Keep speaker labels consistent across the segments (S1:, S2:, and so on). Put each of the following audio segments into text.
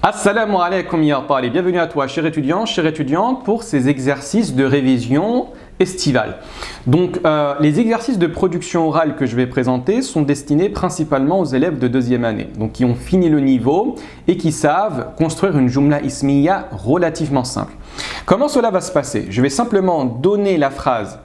S1: Assalamu alaikum ya talib, bienvenue à toi cher étudiant, chère étudiante pour ces exercices de révision estivale. Donc les exercices de production orale que je vais présenter sont destinés principalement aux élèves de deuxième année, donc qui ont fini le niveau et qui savent construire une jumla ismiya relativement simple. Comment cela va se passer? Je vais simplement donner la phrase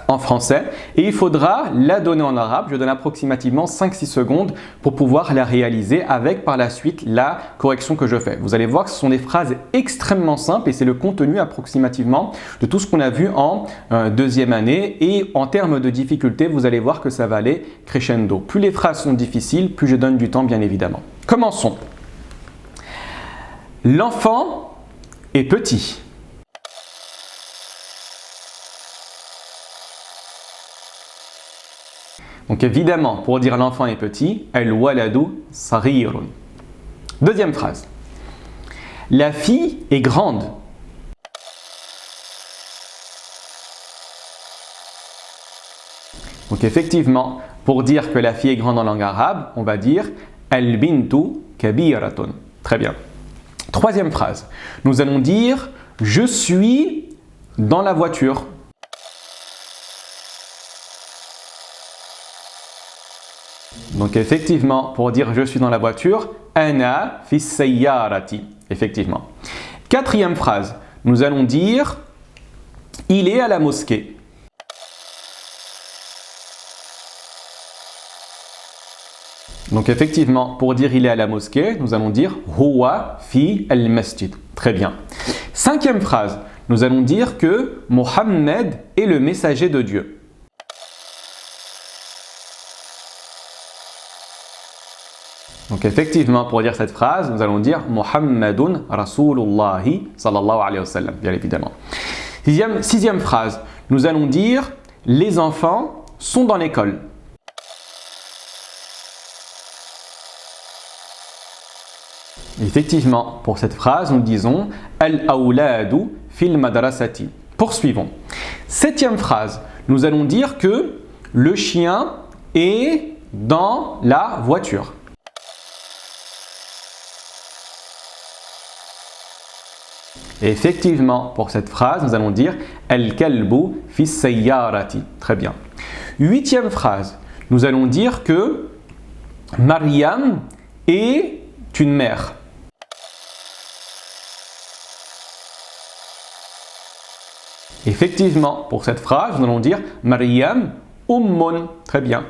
S1: en français et il faudra la donner en arabe. Je donne approximativement 5-6 secondes pour pouvoir la réaliser avec par la suite la correction que je fais. Vous allez voir que ce sont des phrases extrêmement simples et c'est le contenu approximativement de tout ce qu'on a vu en deuxième année, et en termes de difficulté, vous allez voir que ça va aller crescendo. Plus les phrases sont difficiles, plus je donne du temps bien évidemment. Commençons. L'enfant est petit. Donc évidemment, pour dire l'enfant est petit, al-waladu saghirun. Deuxième phrase. La fille est grande. Donc effectivement, pour dire que la fille est grande en langue arabe, on va dire al-bintu kabiratun. Très bien. Troisième phrase. Nous allons dire je suis dans la voiture. Donc effectivement, pour dire je suis dans la voiture, ana fi sayyarati. Effectivement. Quatrième phrase, nous allons dire il est à la mosquée. Donc effectivement, pour dire il est à la mosquée, nous allons dire huwa fi al-masjid. Très bien. Cinquième phrase, nous allons dire que Mohammed est le messager de Dieu. Donc effectivement, pour dire cette phrase, nous allons dire Muhammadun Rasulullahi sallallahu alayhi wa sallam, bien évidemment. Sixième phrase, nous allons dire les enfants sont dans l'école. Effectivement, pour cette phrase, nous disons Al-awladu fil madrasati. Poursuivons. Septième phrase, nous allons dire que le chien est dans la voiture. Et effectivement, pour cette phrase, nous allons dire Al-kalbu fi sayyarati. Très bien. Huitième phrase, nous allons dire que Mariam est une mère. Effectivement, pour cette phrase, nous allons dire Mariam ummun. Très bien.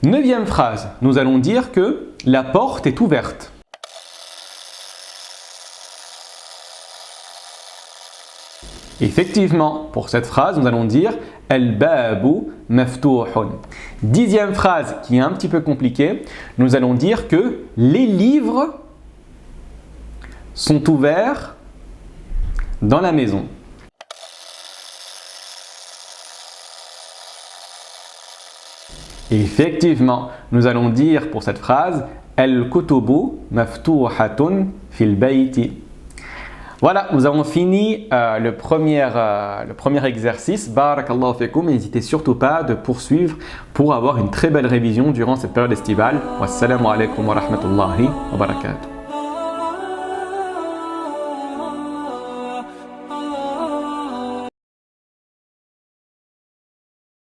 S1: Neuvième phrase, nous allons dire que la porte est ouverte. Effectivement, pour cette phrase, nous allons dire Al-babu maftuhun. Dixième phrase qui est un petit peu compliquée, nous allons dire que les livres sont ouverts dans la maison. Effectivement, nous allons dire pour cette phrase Al-kutubu maftuhatun fil bayti. Voilà, nous avons fini le premier exercice. Barakallahu fikum. N'hésitez surtout pas de poursuivre pour avoir une très belle révision durant cette période estivale. Wassalamu alaikum wa rahmatullahi wa barakatuh.